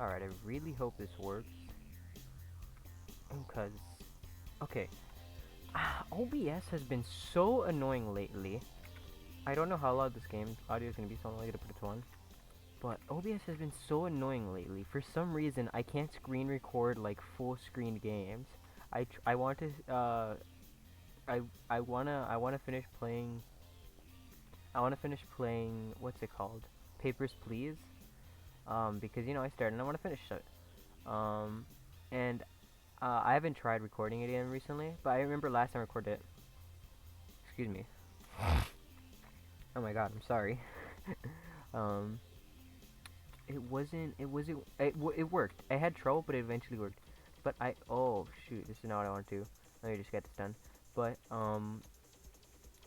Alright, I really hope this works. Because, okay. OBS has been so annoying lately. I don't know how loud this game's audio is going to be, so I'm only going to put it to 1. But OBS has been so annoying lately. For some reason, I can't screen record like full screen games. I want to I wanna finish playing. I wanna finish playing. What's it called? Papers, Please. Because I started and I want to finish it. Um, and I haven't tried recording it again recently, but I remember last time I recorded it. Excuse me. Oh my god, I'm sorry. um, it worked. I had trouble, but it eventually worked. But oh shoot, this is not what I want to do. Let me just get this done. But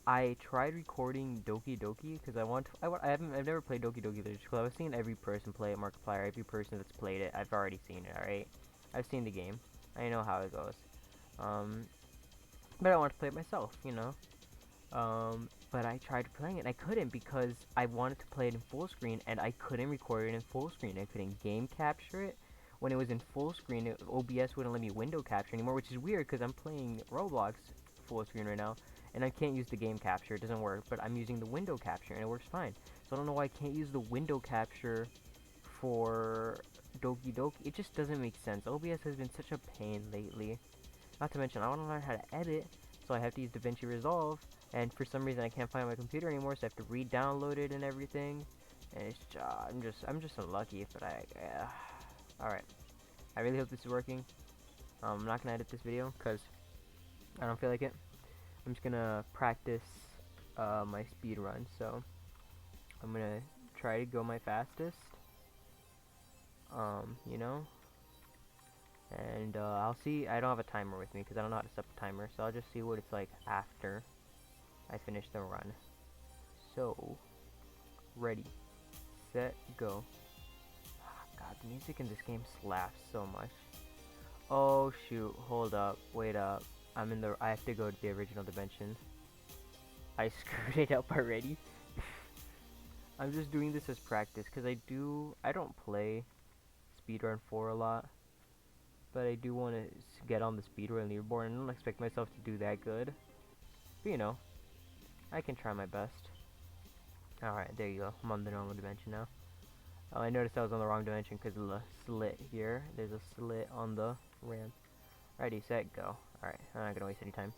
I tried recording Doki Doki because I've never played Doki Doki Literature Club. I've seen every person play it, Markiplier. Every person that's played it, I've already seen it. All right, I've seen the game. I know how it goes. Um, but I want to play it myself. But I tried playing it and I couldn't because I wanted to play it in full screen and I couldn't record it in full screen. I couldn't game capture it. When it was in full screen, OBS wouldn't let me window capture anymore, which is weird because I'm playing Roblox full screen right now and I can't use the game capture. It doesn't work, but I'm using the window capture and it works fine. So I don't know why I can't use the window capture for Doki Doki. It just doesn't make sense. OBS has been such a pain lately. Not to mention, I want to learn how to edit, so I have to use DaVinci Resolve, and for some reason I can't find my computer anymore, so I have to re-download it and everything. And it's I'm just unlucky, but alright. I really hope this is working. I'm not gonna edit this video because I don't feel like it. I'm just gonna practice my speed run. So I'm gonna try to go my fastest. You know. And I'll see. I don't have a timer with me because I don't know how to set the timer. So I'll just see what it's like after I finish the run. So, ready, set, go. God, the music in this game slaps so much. Oh shoot, hold up, wait up. I have to go to the original dimension. I screwed it up already. I'm just doing this as practice because I don't play Speedrun 4 a lot. But I do want to get on the speedrun leaderboard. I don't expect myself to do that good. But I can try my best. Alright, there you go. I'm on the normal dimension now. Oh, I noticed I was on the wrong dimension because of the slit here. There's a slit on the ramp. Ready, set, go. Alright, I'm not gonna waste any time.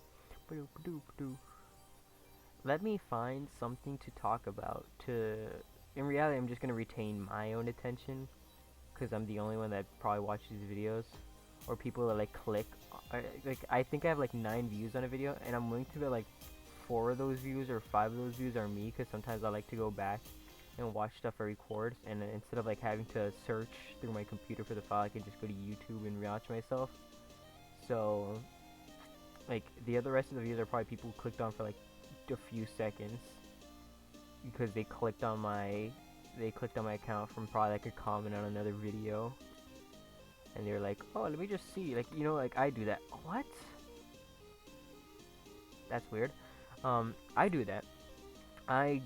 Let me find something to talk about. In reality, I'm just gonna retain my own attention because I'm the only one that probably watches these videos. Or people that like click. I think I have like 9 views on a video, and I'm willing to bet like 4 of those views or 5 of those views are me, because sometimes I like to go back and watch stuff I record, and instead of like having to search through my computer for the file, I can just go to YouTube and watch myself. So like the rest of the views are probably people who clicked on for like a few seconds because they clicked on my account from probably like a comment on another video. And they're like, oh, let me just see, like, like I do that. What? That's weird. I do that. I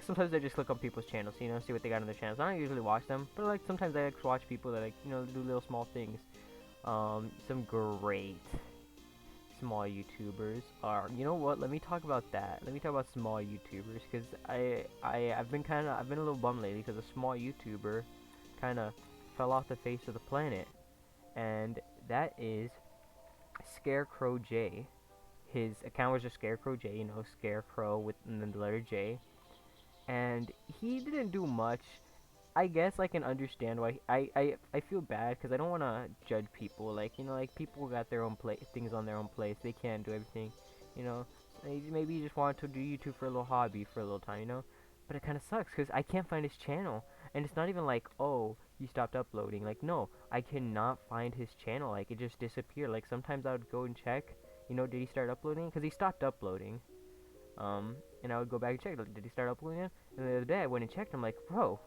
sometimes I just click on people's channels, see what they got on their channels. I don't usually watch them, but like sometimes I like to watch people that like, do little small things. Some great small YouTubers are, you know what? Let me talk about that. Let me talk about small YouTubers, because I've been a little bummed lately because a small YouTuber kind of fell off the face of the planet, and that is ScarecrowJ. His account was just ScarecrowJ, Scarecrow with and then the letter J, and he didn't do much. I guess I can understand why. I feel bad because I don't want to judge people. Like like people got their own things on their own place. They can't do everything. Maybe you just want to do YouTube for a little hobby for a little time. But it kind of sucks because I can't find his channel, and it's not even like, oh, he stopped uploading. Like, no, I cannot find his channel. Like, it just disappeared. Like, sometimes I would go and check, did he start uploading? Because he stopped uploading. And I would go back and check, like, did he start uploading it? And the other day I went and checked, I'm like, bro,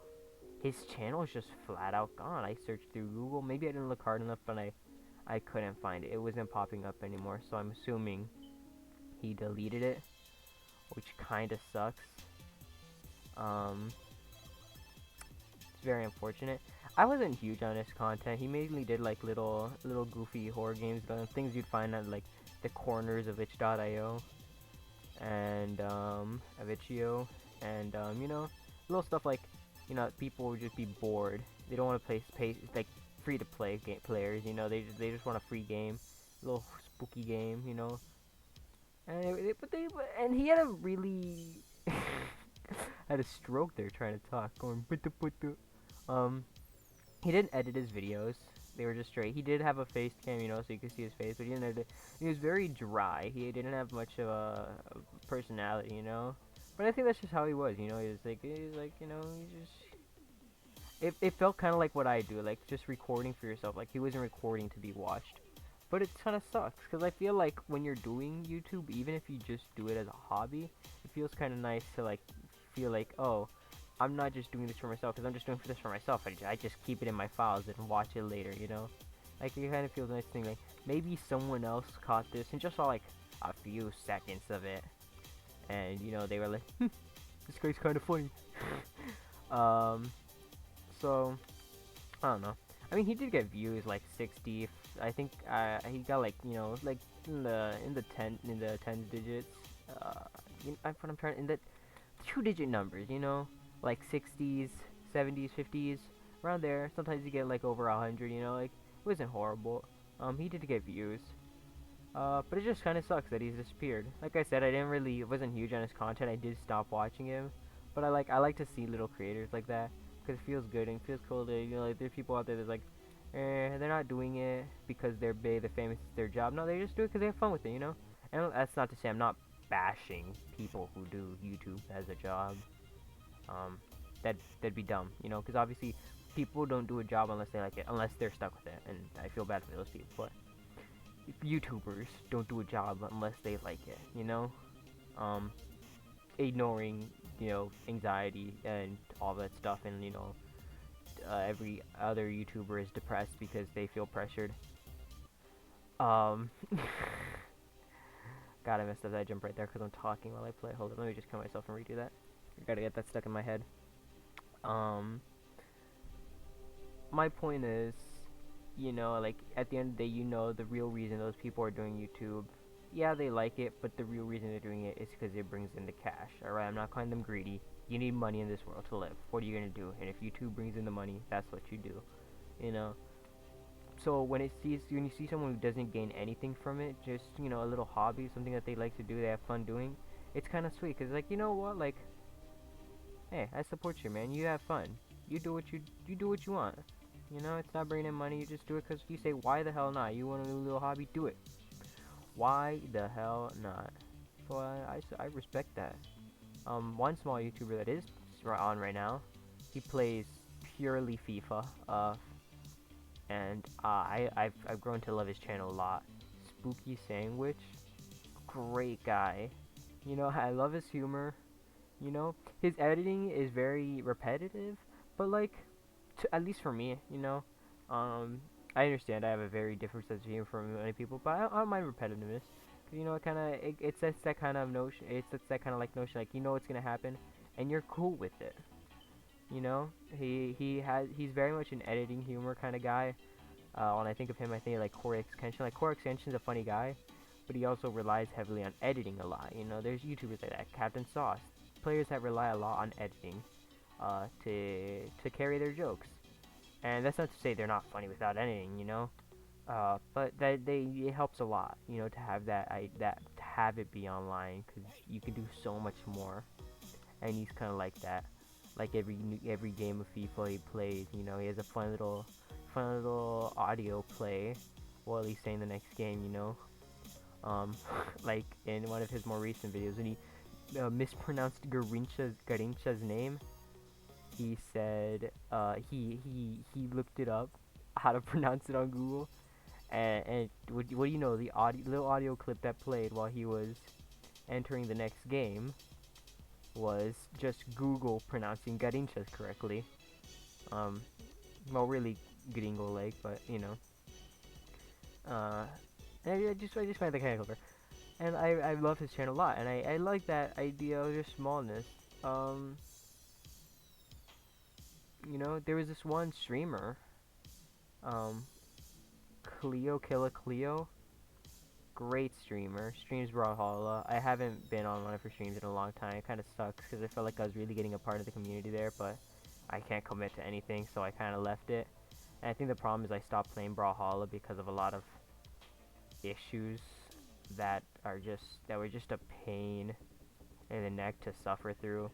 his channel is just flat out gone. I searched through Google. Maybe I didn't look hard enough, but I couldn't find it. It wasn't popping up anymore, so I'm assuming he deleted it, which kind of sucks. It's very unfortunate. I wasn't huge on his content. He mainly did like little goofy horror games, things you'd find at like the corners of itch.io and Aviccio, and little stuff like, people would just be bored. They don't want to play like free to play players. They just want a free game, little spooky game. And he had a really had a stroke there trying to talk, going putu putu. He didn't edit his videos. They were just straight. He did have a face cam, so you could see his face, but he didn't edit it. He was very dry. He didn't have much of a personality. But I think that's just how he was, He was like, he just. It felt kind of like what I do, like just recording for yourself. Like he wasn't recording to be watched. But it kind of sucks, because I feel like when you're doing YouTube, even if you just do it as a hobby, it feels kind of nice to like feel like, oh, I'm not just doing this for myself, because I'm just doing this for myself. I just keep it in my files and watch it later, Like, it kind of feels nice to think, like, maybe someone else caught this and just saw, like, a few seconds of it. And, they were like, this guy's kind of funny. So, I don't know. I mean, he did get views, like, 60. I think, he got, like, like, in the 10 digits. In the 2-digit numbers, like 60s, 70s, 50s, around there. Sometimes you get like over 100, like it wasn't horrible. He did get views. But it just kind of sucks that he's disappeared. Like I said, wasn't huge on his content. I did stop watching him, but I like to see little creators like that, because it feels good and it feels cool to, like there's people out there that's like, they're not doing it because they're big, they're famous, it's their job. No, they just do it because they have fun with it, And that's not to say I'm not bashing people who do YouTube as a job. That'd be dumb, because obviously people don't do a job unless they like it, unless they're stuck with it, and I feel bad for those people. But YouTubers don't do a job unless they like it, ignoring anxiety and all that stuff, and every other YouTuber is depressed because they feel pressured. God, I messed up that jump right there because I'm talking while I play. Hold on, let me just kill myself and redo that. I gotta get that stuck in my head. My point is, like, at the end of the day, the real reason those people are doing YouTube, yeah, they like it, but the real reason they're doing it is because it brings in the cash, alright? I'm not calling them greedy. You need money in this world to live. What are you gonna do? And if YouTube brings in the money, that's what you do, So when you see someone who doesn't gain anything from it, just, a little hobby, something that they like to do, they have fun doing, it's kind of sweet, because, like, you know what, like, hey, I support you, man. You have fun. You do what you want. It's not bringing in money. You just do it because you say, why the hell not? You want a new little hobby? Do it. Why the hell not? So I respect that. One small YouTuber that is on right now, he plays purely FIFA. And I've grown to love his channel a lot. Spooky Sandwich, great guy. I love his humor. His editing is very repetitive, but like, at least for me, I understand I have a very different sense of humor from many people, but I don't mind repetitiveness. Cause it sets that kind of notion. It sets that kind of like notion, like what's gonna happen, and you're cool with it. He's very much an editing humor kind of guy. When I think of him, I think like Core Extension. Like Core Extension's a funny guy, but he also relies heavily on editing a lot. There's YouTubers like that, Captain Sauce, players that rely a lot on editing to carry their jokes. And that's not to say they're not funny without editing, but it helps a lot, to have to have it be online, because you can do so much more. And he's kind of like that. Like every game of FIFA he plays, he has a fun little audio play while he's saying the next game, like in one of his more recent videos when he mispronounced Garincha's name. He said he looked it up how to pronounce it on Google, and what do you know, the little audio clip that played while he was entering the next game was just Google pronouncing Garinchas correctly. Well, really Gringo like, but I just find that kind of clever. And I love his channel a lot, and I like that idea of just smallness. You know, there was this one streamer, um, Cleo Killa Cleo, great streamer, streams Brawlhalla. I haven't been on one of her streams in a long time. It kind of sucks because I felt like I was really getting a part of the community there, but I can't commit to anything, so I kind of left it. And I think the problem is I stopped playing Brawlhalla because of a lot of issues that were just a pain in the neck to suffer through,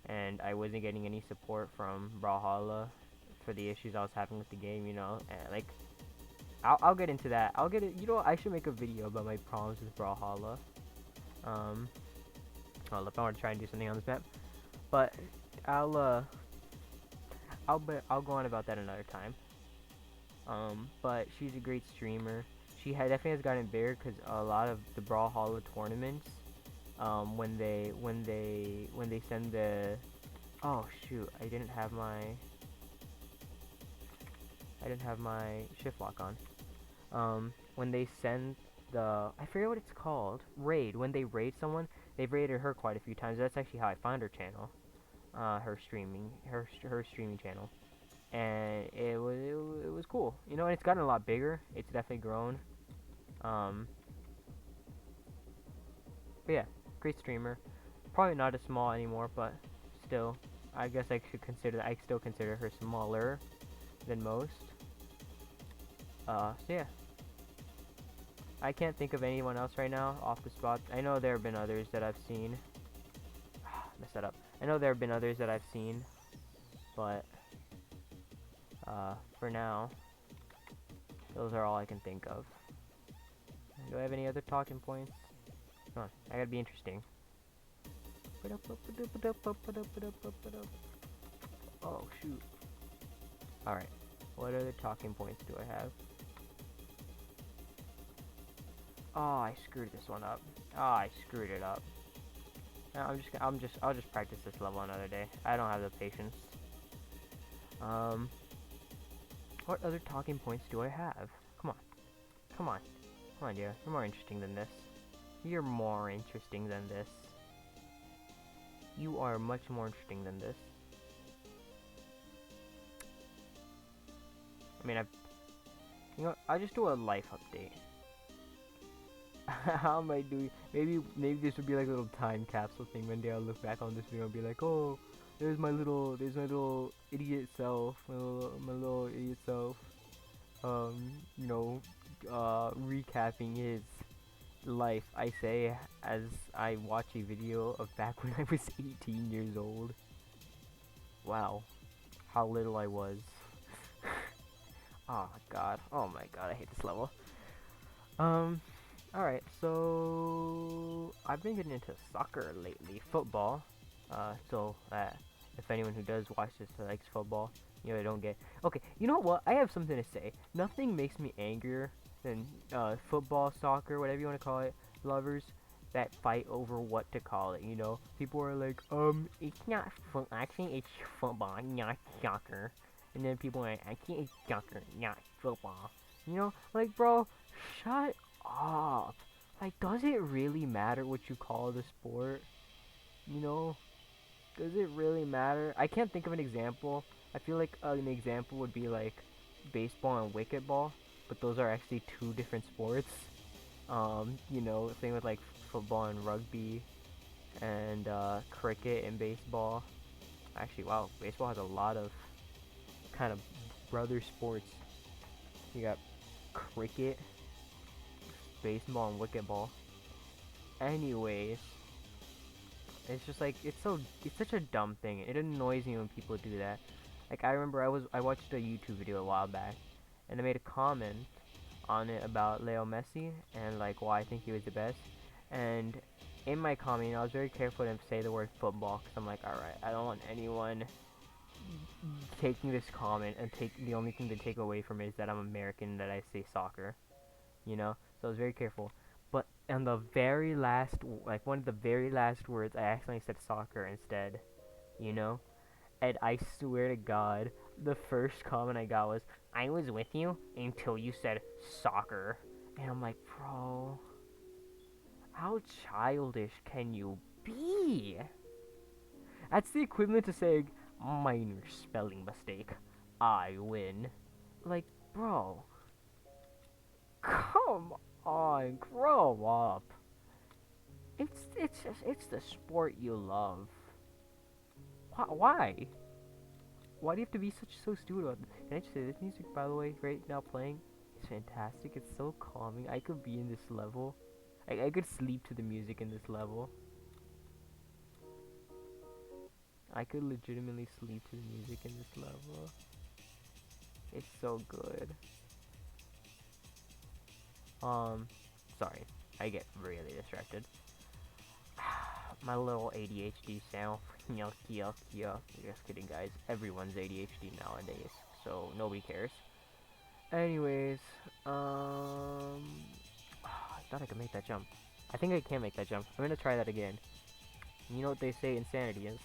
and I wasn't getting any support from Brawlhalla for the issues I was having with the game. You know, and like I'll get into that. I'll get it. You know what? I should make a video about my problems with Brawlhalla. Well, if I want to try and do something on this map, but I'll go on about that another time. But she's a great streamer. She definitely has gotten bigger because a lot of the Brawlhalla tournaments, when they send the, oh shoot, I didn't have my shift lock on. When they send the, I forget what it's called, raid. When they raid someone, they've raided her quite a few times. That's actually how I found her channel, her streaming channel, and it was cool. You know, and it's gotten a lot bigger. It's definitely grown. But yeah, great streamer. Probably not as small anymore, but still, I guess I still consider her smaller than most. So yeah. I can't think of anyone else right now off the spot. I know there have been others that I've seen. Messed that up. I know there have been others that I've seen, but for now, those are all I can think of. Do I have any other talking points? Come on, I gotta be interesting. Oh shoot. Alright, what other talking points do I have? Oh, I screwed this one up. Oh, I screwed it up. No, I'll just practice this level another day. I don't have the patience. What other talking points do I have? Come on. Come on. Come on, dear. You're more interesting than this. You're more interesting than this. You are much more interesting than this. I mean, you know, I'll just do a life update. How am I doing? Maybe this would be like a little time capsule thing. One day I'll look back on this video and be like, oh, there's my little idiot self, my little idiot self. You know, recapping his life. I say as I watch a video of back when I was 18 years old. Wow, how little I was. Oh my god, I hate this level. Alright, so I've been getting into soccer lately, football. If anyone who does watch this likes football, you know, I don't get. Okay, you know what? I have something to say. Nothing makes me angrier than football, soccer, whatever you want to call it, lovers that fight over what to call it. You know, people are like, it's not actually it's football, not soccer. And then people are like, actually it's soccer, not football. You know, like, bro, shut up. Like, does it really matter what you call the sport? You know, does it really matter? I can't think of an example. I feel like an example would be like baseball and wicketball, but those are actually two different sports. You know, same with like football and rugby, and cricket and baseball. Actually, wow, baseball has a lot of kind of brother sports. You got cricket, baseball, and wicketball. Anyways, it's just like it's such a dumb thing. It annoys me when people do that. Like, I remember I watched a YouTube video a while back, and I made a comment on it about Leo Messi and like why I think he was the best. And in my comment, I was very careful to say the word football because I'm like, all right, I don't want anyone taking this comment and the only thing to take away from it is that I'm American, that I say soccer, you know. So I was very careful. But on the very last, like one of the very last words, I accidentally said soccer instead, you know. And I swear to God, the first comment I got was, I was with you until you said soccer. And I'm like, bro, how childish can you be? That's the equivalent to saying, Minor spelling mistake. I win. Like, bro. Come on, grow up. It's the sport you love. Why? Why do you have to be so stupid about it? Can I just say this music, by the way, right now playing? It's fantastic. It's so calming. I could be in this level. I could sleep to the music in this level. I could legitimately sleep to the music in this level. It's so good. Sorry. I get really distracted. My little ADHD sound. Yuck, yuck, yuck. Just kidding, guys. Everyone's ADHD nowadays, so nobody cares. Anyways, I thought I could make that jump. I think I can make that jump. I'm gonna try that again. You know what they say insanity is?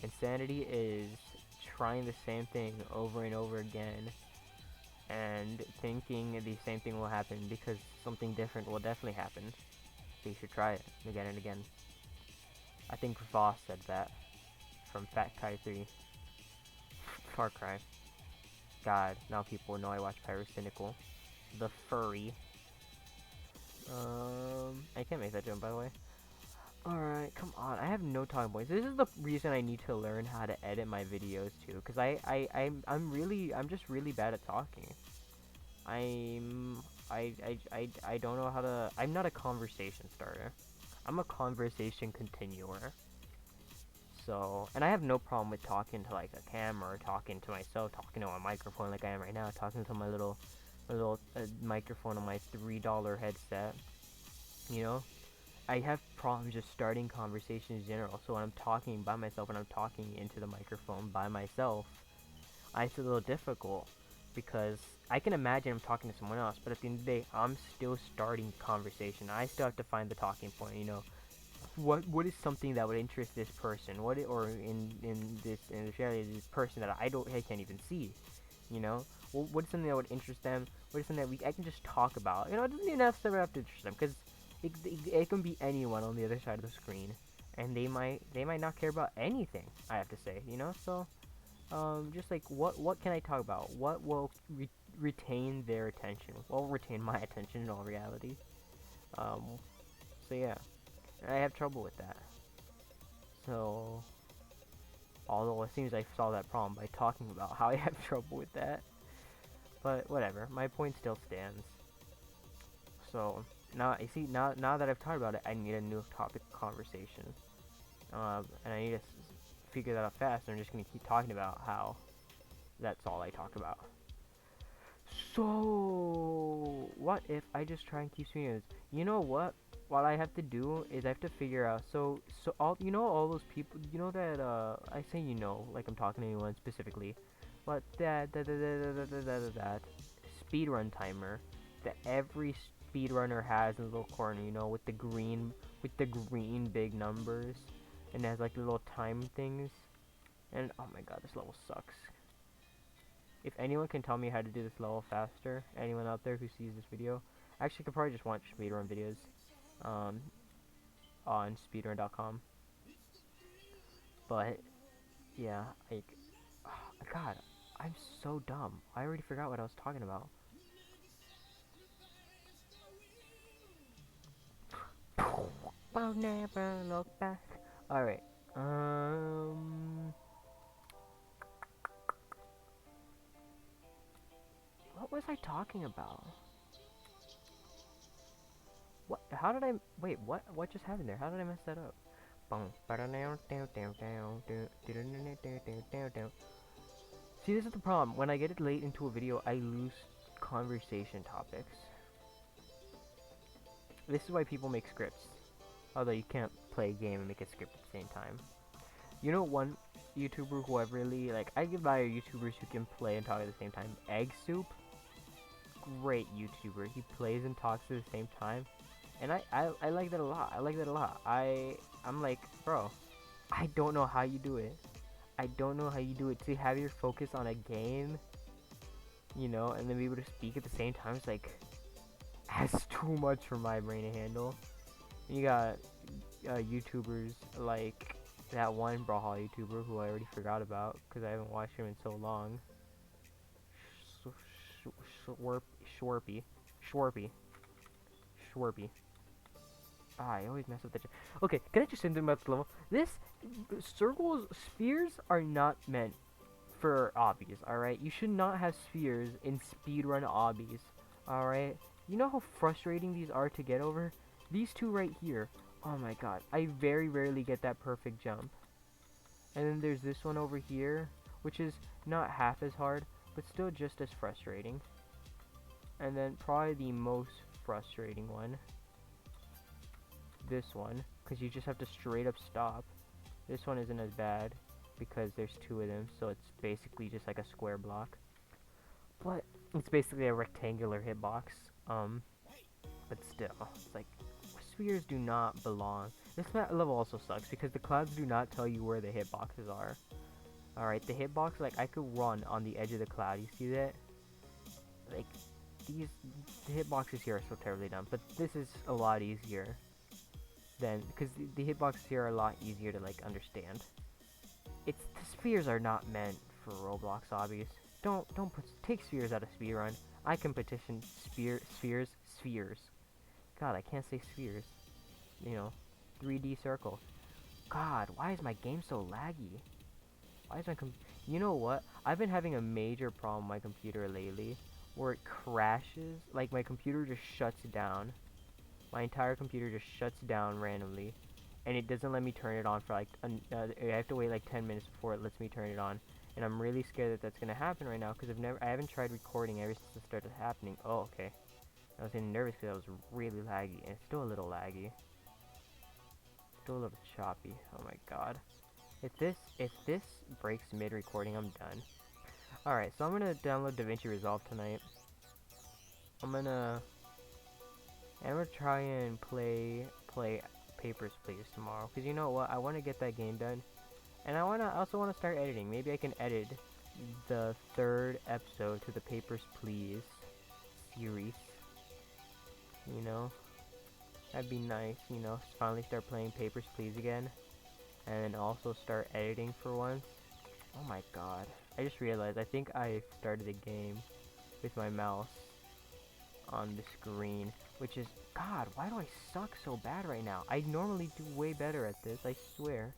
Insanity is trying the same thing over and over again and thinking the same thing will happen because something different will definitely happen. So you should try it again and again. I think Voss said that from Fat Kai 3. Far Cry. God, now people know I watch Pyrocynical. The furry. I can't make that jump, by the way. Alright, come on. I have no talking points. This is the reason I need to learn how to edit my videos too, because I'm just really bad at talking. I don't know how to. I'm not a conversation starter. I'm a conversation continuer. So, and I have no problem with talking to like a camera, or talking to myself, talking to a microphone like I am right now, talking to my little microphone on my $3 headset. You know, I have problems just starting conversations in general. So when I'm talking by myself, when I'm talking into the microphone by myself, it's a little difficult because I can imagine I'm talking to someone else, but at the end of the day, I'm still starting conversation. I still have to find the talking point. You know, what is something that would interest this person? Or in this reality, this person that I can't even see. You know, what is something that would interest them? What is something that I can just talk about? You know, it doesn't even necessarily have to interest them because it can be anyone on the other side of the screen, and they might not care about anything I have to say, you know. So just like what can I talk about? What will retain their attention? What will retain my attention in all reality? So yeah, I have trouble with that. So although it seems I solved that problem by talking about how I have trouble with that, but whatever, my point still stands. So now you see, now that I've talked about it, I need a new topic of conversation, and I need to figure that out fast. And I'm just gonna keep talking about how that's all I talk about. So what if I just try and keep swinging this? You know what? What I have to do is I have to figure out. So all all those people. You know that I say like I'm talking to anyone specifically, but that speedrun timer that every speedrunner has in the little corner, with the green big numbers, and it has like little time things. And oh my god, this level sucks. If anyone can tell me how to do this level faster, anyone out there who sees this video, actually could probably just watch speedrun videos on speedrun.com. But yeah, like, oh, god, I'm so dumb. I already forgot what I was talking about. I'll never look back. Alright. What was I talking about? What? How did I... Wait, what? What just happened there? How did I mess that up? See, this is the problem. When I get it late into a video, I lose conversation topics. This is why people make scripts. Although you can't play a game and make a script at the same time. You know one YouTuber who I really like? I admire YouTubers who can play and talk at the same time. Egg Soup, great YouTuber. He plays and talks at the same time, and I like that a lot. I like that a lot. I'm like, bro, I don't know how you do it. I don't know how you do it. To have your focus on a game, and then be able to speak at the same time, it's like, that's too much for my brain to handle. You got YouTubers like that one Brawlhalla YouTuber who I already forgot about because I haven't watched him in so long. Shwarpy. Shwarpy. Shwarpy. Ah, I always mess up the. Okay, can I just say something about this level? This circles, spheres are not meant for obbies. All right, you should not have spheres in speedrun obbies. All right, you know how frustrating these are to get over. These two right here. Oh my god, I very rarely get that perfect jump. And then there's this one over here, which is not half as hard, but still just as frustrating. And then probably the most frustrating one, this one, because you just have to straight up stop. This one isn't as bad because there's two of them, so it's basically just like a square block. But it's basically a rectangular hitbox. But still, it's like spheres do not belong. This level also sucks because the clouds do not tell you where the hitboxes are. Alright, the hitbox, like, I could run on the edge of the cloud. You see that? Like, the hitboxes here are so terribly dumb. But this is a lot easier than, because the hitboxes here are a lot easier to, like, understand. The spheres are not meant for Roblox obbies. Take spheres out of speedrun. I can petition spheres. God, I can't say spheres. You know, 3D circle. God, why is my game so laggy? Why is my you know what? I've been having a major problem with my computer lately, where it crashes. Like, my computer just shuts down. My entire computer just shuts down randomly, and it doesn't let me turn it on for like I have to wait like 10 minutes before it lets me turn it on. And I'm really scared that that's gonna happen right now because I haven't tried recording ever since it started happening. Oh, okay. I was getting nervous because I was really laggy, and it's still a little laggy. Still a little choppy. Oh my god. If this breaks mid-recording, I'm done. Alright, so I'm gonna download DaVinci Resolve tonight. I'm gonna try and play Papers, Please tomorrow. Because you know what? I want to get that game done. And I also want to start editing. Maybe I can edit the 3rd episode to the Papers, Please series. You know? That'd be nice, you know? Finally start playing Papers, Please again. And then also start editing for once. Oh my god. I just realized, I think I started the game with my mouse on the screen. Which is, god, why do I suck so bad right now? I normally do way better at this, I swear.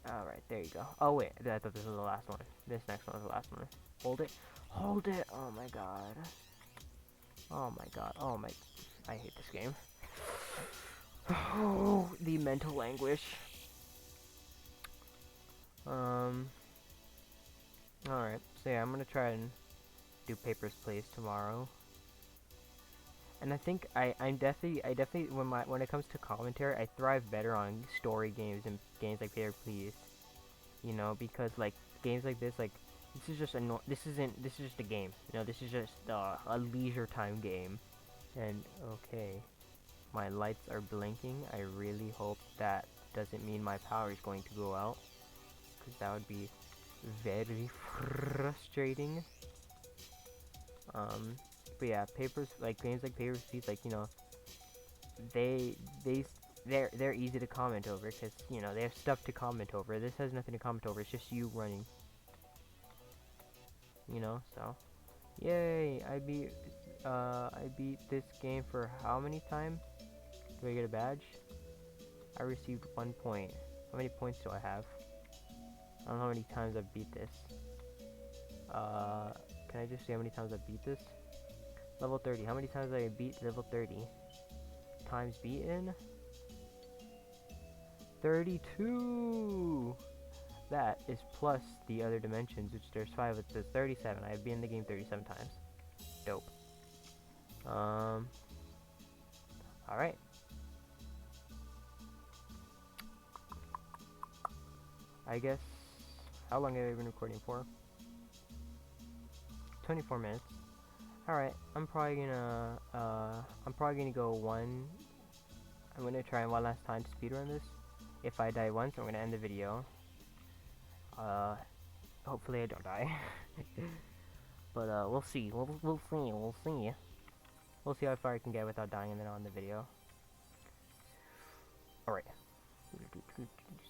Alright, there you go. Oh wait, I thought this was the last one. This next one was the last one. Hold it. Hold it! Oh my god. Oh my god. Oh my... I hate this game. Oh, the mental anguish. Alright, so yeah, I'm gonna try and do Papers, Please tomorrow. And I think I definitely when it comes to commentary, I thrive better on story games and games like Papers, Please. You know, because like games like this, like this is just this is just a game. You know, this is just a leisure time game. And okay, my lights are blinking. I really hope that doesn't mean my power is going to go out, because that would be very frustrating. But yeah, games like Papers, Please, like, you know, they're easy to comment over because, you know, they have stuff to comment over. This has nothing to comment over. It's just you running. You know, so yay! I beat this game for how many times? Do I get a badge? I received 1 point. How many points do I have? I don't know how many times I've beat this. Can I just see how many times I've beat this? Level 30. How many times did I beat level 30? Times beaten? 32! That is plus the other dimensions, which there's 5, it says 37. I have been in the game 37 times. Dope. Alright. I guess, how long have I been recording for? 24 minutes. Alright, I'm probably gonna go I'm gonna try one last time to speedrun this. If I die once, I'm gonna end the video. Hopefully I don't die. But, we'll see. We'll see. We'll see how far I can get without dying and then on the video. Alright.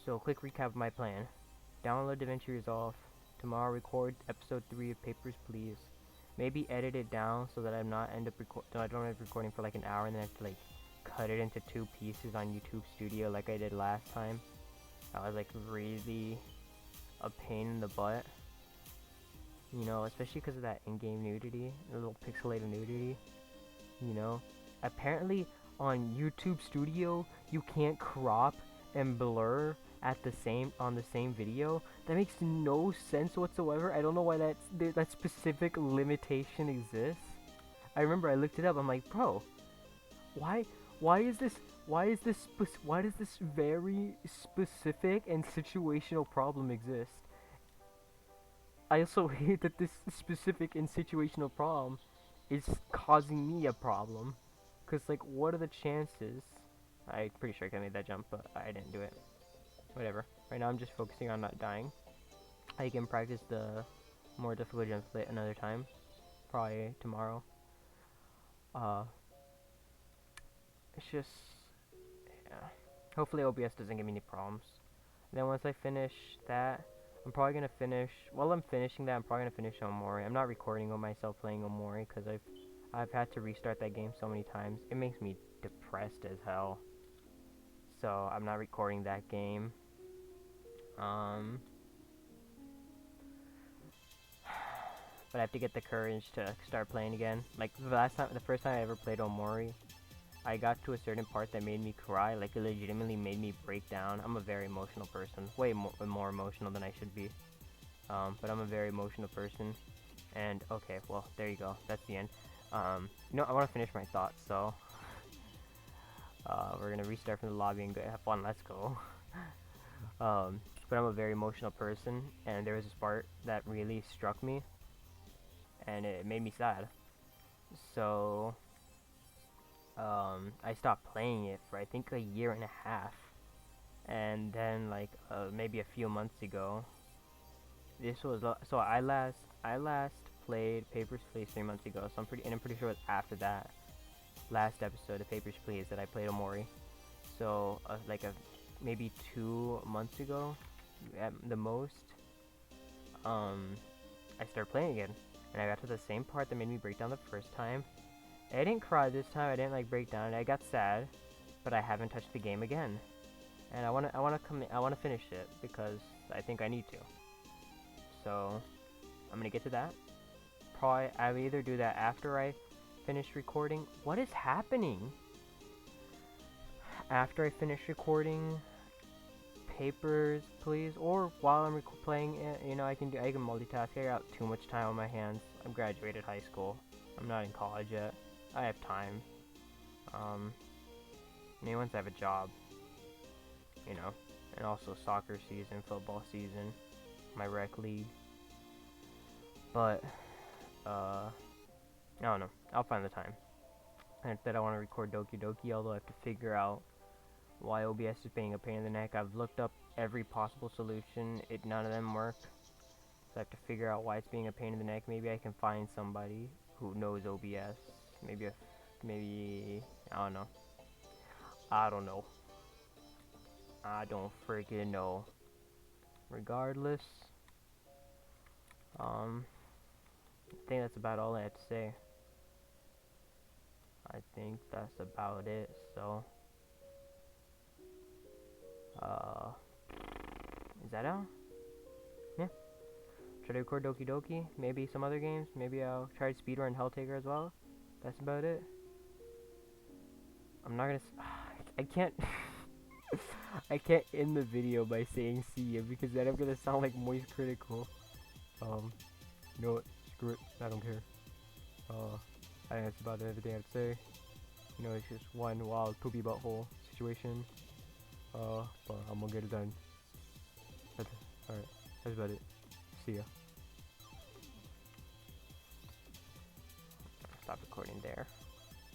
So, quick recap of my plan. Download DaVinci Resolve. Tomorrow record episode 3 of Papers, Please. Maybe edit it down so that I'm not so I don't end up recording for like an hour and then have to like cut it into 2 pieces on YouTube Studio like I did last time. That was like really a pain in the butt. You know, especially because of that in-game nudity, the little pixelated nudity. You know, apparently on YouTube Studio you can't crop and blur at the same video. That makes no sense whatsoever. I don't know why that specific limitation exists. I remember I looked it up. I'm like, bro, why does this very specific and situational problem exist? I also hate that this specific and situational problem is causing me a problem. Cause like, what are the chances? I'm pretty sure I made that jump, but I didn't do it. Whatever. Right now I'm just focusing on not dying. I can practice the more difficult jumps another time. Probably tomorrow. It's just, yeah. Hopefully OBS doesn't give me any problems. And then once I finish that, I'm probably gonna finish. While I'm finishing that, I'm probably gonna finish Omori. I'm not recording of myself playing Omori because I've had to restart that game so many times. It makes me depressed as hell. So I'm not recording that game. But I have to get the courage to start playing again. Like the first time I ever played Omori, I got to a certain part that made me cry. Like it legitimately made me break down. I'm a very emotional person, way more emotional than I should be. But I'm a very emotional person. And okay, well there you go. That's the end. You know, I want to finish my thoughts, so we're gonna restart from the lobby and have fun. Let's go. But I'm a very emotional person, and there was this part that really struck me, and it made me sad. So I stopped playing it for I think a year and a half, and then like maybe a few months ago, this was so I last played Papers, Please 3 months ago. So I'm pretty sure it was after that last episode of Papers, Please that I played Omori. So like maybe 2 months ago at the most, I started playing again, and I got to the same part that made me break down the first time. I didn't cry this time. I didn't like break down. I got sad, but I haven't touched the game again, and I wanna finish it because I think I need to. So I'm gonna get to that. Probably I will either do that after I finish recording. What is happening? After I finish recording Papers, Please, or while I'm playing it, you know, I can multitask. I got too much time on my hands. I've graduated high school. I'm not in college yet. I have time. Maybe once I have a job, you know, and also soccer season, football season, my rec league. But I don't know. I'll find the time. And instead, I want to record Doki Doki, although I have to figure out why OBS is being a pain in the neck. I've looked up every possible solution. None of them work. So I have to figure out why it's being a pain in the neck. Maybe I can find somebody who knows OBS. Maybe I don't know. I don't know. I don't freaking know. Regardless, I think that's about all I have to say. I think that's about it. So, is that all? Yeah. Try to record Doki Doki. Maybe some other games. Maybe I'll try Speedrun Helltaker as well. That's about it. I'm not gonna. I can't. I can't end the video by saying see ya because then I'm gonna sound like Moist Critical. You know what? Screw it. I don't care. I think that's about everything I have to say. You know, it's just one wild poopy butthole situation. But I'm gonna get it done. Alright, that's about it. See ya. Stop recording there.